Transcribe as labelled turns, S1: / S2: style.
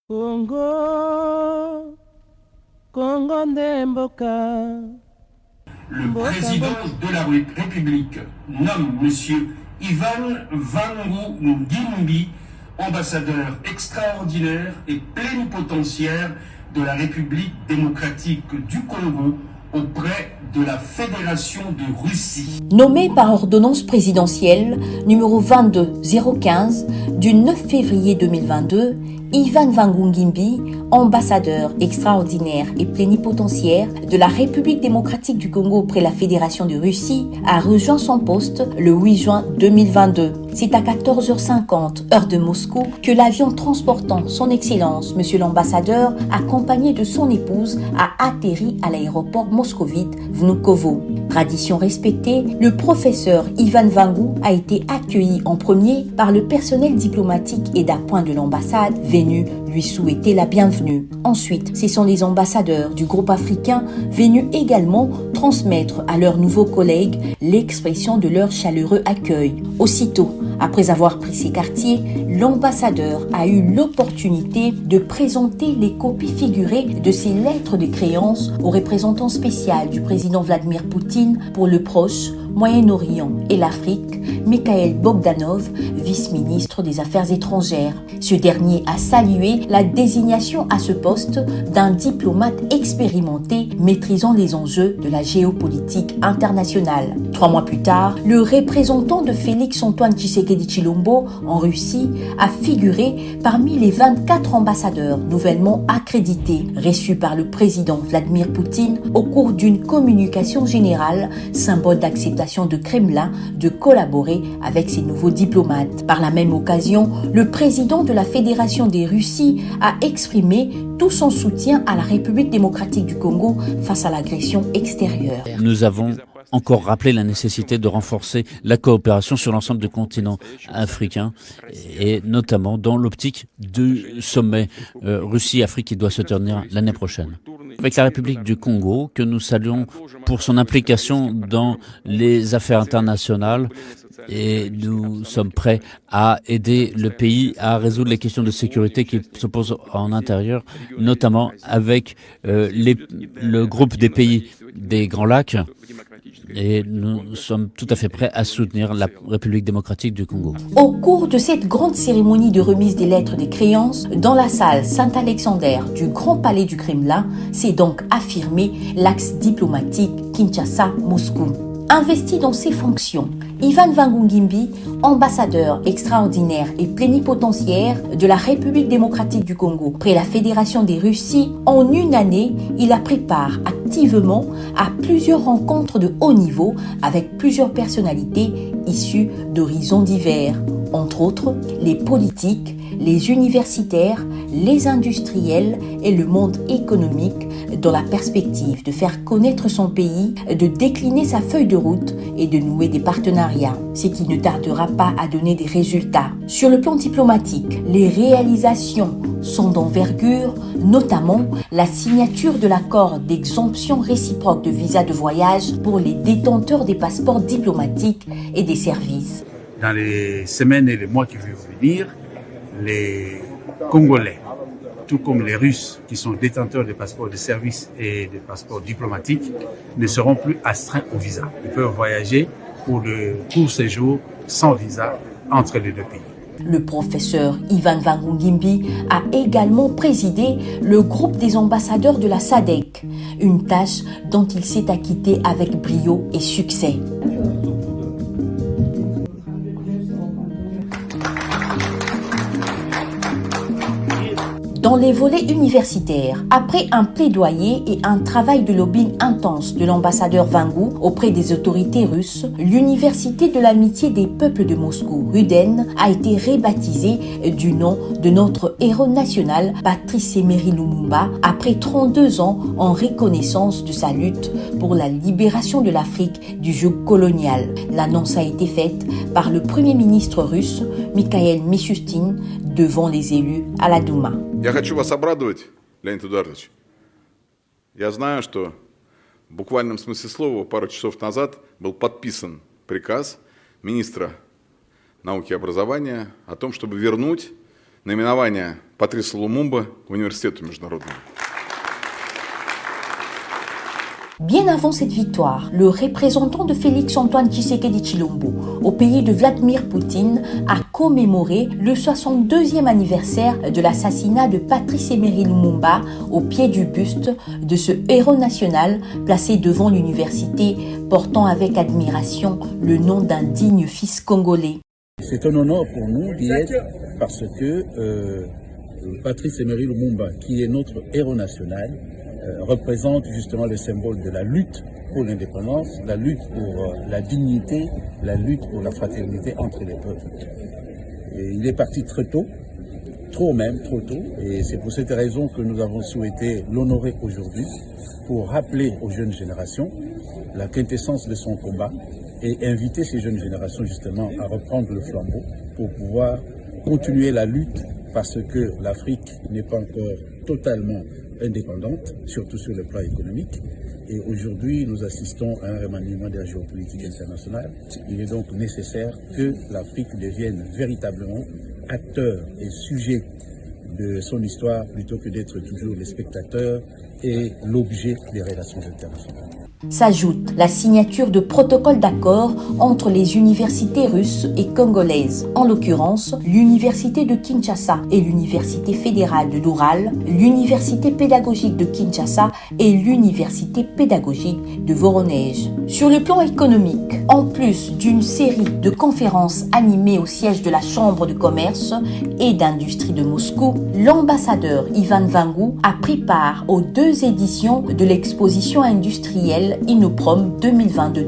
S1: Congo, Congo Ndemboka.
S2: Le président de la République nomme M. Ivan Vangu Ngimbi ambassadeur extraordinaire et plénipotentiaire de la République démocratique du Congo auprès de la Fédération de Russie.
S3: Nommé par ordonnance présidentielle numéro 22015 du 9 février 2022, Ivan Vangu Ngimbi, ambassadeur extraordinaire et plénipotentiaire de la République démocratique du Congo auprès de la Fédération de Russie, a rejoint son poste le 8 juin 2022. C'est à 14h50, heure de Moscou, que l'avion transportant son Excellence, Monsieur l'ambassadeur, accompagné de son épouse, a atterri à l'aéroport moscovite Vnukovo. Tradition respectée, le professeur Ivan Vangu a été accueilli en premier par le personnel diplomatique et d'appoint de l'ambassade venu lui souhaiter la bienvenue. Ensuite, ce sont les ambassadeurs du groupe africain venus également transmettre à leurs nouveaux collègues l'expression de leur chaleureux accueil. Aussitôt, après avoir pris ses quartiers, l'ambassadeur a eu l'opportunité de présenter les copies figurées de ses lettres de créance au représentant spécial du président Vladimir Poutine pour le Proche, Moyen-Orient et l'Afrique, Mikhail Bogdanov, vice-ministre des Affaires étrangères. Ce dernier a salué la désignation à ce poste d'un diplomate expérimenté maîtrisant les enjeux de la géopolitique internationale. 3 mois plus tard, le représentant de Félix-Antoine Tshisekedi Tshilombo en Russie a figuré parmi les 24 ambassadeurs nouvellement accrédités, reçus par le président Vladimir Poutine au cours d'une communication générale, symbole d'acceptation de Kremlin de collaborer avec ces nouveaux diplomates. Par la même occasion, le président de la Fédération des Russies a exprimé tout son soutien à la République démocratique du Congo face à l'agression extérieure.
S4: Nous avons encore rappelé la nécessité de renforcer la coopération sur l'ensemble du continent africain et notamment dans l'optique du sommet Russie-Afrique qui doit se tenir l'année prochaine. Avec la République du Congo, que nous saluons pour son implication dans les affaires internationales, et nous sommes prêts à aider le pays à résoudre les questions de sécurité qui se posent en intérieur, notamment avec le groupe des pays des Grands Lacs. Et nous sommes tout à fait prêts à soutenir la République démocratique du Congo.
S3: Au cours de cette grande cérémonie de remise des lettres des créances, dans la salle Saint-Alexander du Grand Palais du Kremlin, s'est donc affirmé l'axe diplomatique Kinshasa-Moscou. Investi dans ses fonctions, Ivan Vangu Ngimbi, ambassadeur extraordinaire et plénipotentiaire de la République démocratique du Congo près la Fédération des Russies, en une année, il a pris part activement à plusieurs rencontres de haut niveau avec plusieurs personnalités issues d'horizons divers, entre autres les politiques, les universitaires, les industriels et le monde économique dans la perspective de faire connaître son pays, de décliner sa feuille de route et de nouer des partenariats, ce qui ne tardera pas à donner des résultats. Sur le plan diplomatique, les réalisations sont d'envergure, notamment la signature de l'accord d'exemption réciproque de visa de voyage pour les détenteurs des passeports diplomatiques et des services.
S5: Dans les semaines et les mois qui vont venir, les Congolais, tout comme les Russes qui sont détenteurs des passeports de service et des passeports diplomatiques, ne seront plus astreints au visa. Ils peuvent voyager pour de courts séjours sans visa entre les deux pays.
S3: Le professeur Ivan Vangu Ngimbi a également présidé le groupe des ambassadeurs de la SADC, une tâche dont il s'est acquitté avec brio et succès. Dans les volets universitaires, après un plaidoyer et un travail de lobbying intense de l'ambassadeur Vangu auprès des autorités russes, l'Université de l'amitié des peuples de Moscou, RUDEN, a été rebaptisée du nom de notre héros national, Patrice Emery Lumumba, après 32 ans en reconnaissance de sa lutte pour la libération de l'Afrique du joug colonial. L'annonce a été faite par le Premier ministre russe, Mikhail Mishustin, devant les élus à la Douma.
S6: Я хочу вас обрадовать, Леонид Эдуардович. Я знаю, что в буквальном смысле слова пару часов назад был подписан приказ министра науки и образования о том, чтобы вернуть наименование Патриса Лумумба Университету международному.
S3: Bien avant cette victoire, le représentant de Félix-Antoine Tshisekedi Tshilombo au pays de Vladimir Poutine a commémoré le 62e anniversaire de l'assassinat de Patrice Emery Lumumba au pied du buste de ce héros national placé devant l'université, portant avec admiration le nom d'un digne fils congolais.
S7: C'est un honneur pour nous d'y être parce que Patrice Emery Lumumba, qui est notre héros national, représente justement le symbole de la lutte pour l'indépendance, la lutte pour la dignité, la lutte pour la fraternité entre les peuples. Et il est parti très tôt, trop tôt, et c'est pour cette raison que nous avons souhaité l'honorer aujourd'hui pour rappeler aux jeunes générations la quintessence de son combat et inviter ces jeunes générations justement à reprendre le flambeau pour pouvoir continuer la lutte parce que l'Afrique n'est pas encore totalement indépendante, surtout sur le plan économique. Et aujourd'hui, nous assistons à un remaniement de la géopolitique internationale. Il est donc nécessaire que l'Afrique devienne véritablement acteur et sujet de son histoire plutôt que d'être toujours le spectateur et l'objet des relations internationales.
S3: S'ajoute la signature de protocoles d'accord entre les universités russes et congolaises, en l'occurrence l'université de Kinshasa et l'université fédérale de l'Oural, l'université pédagogique de Kinshasa et l'université pédagogique de Voronezh. Sur le plan économique, en plus d'une série de conférences animées au siège de la Chambre de commerce et d'industrie de Moscou, l'ambassadeur Ivan Vangu a pris part aux 2 éditions de l'exposition industrielle Innoprom 2022.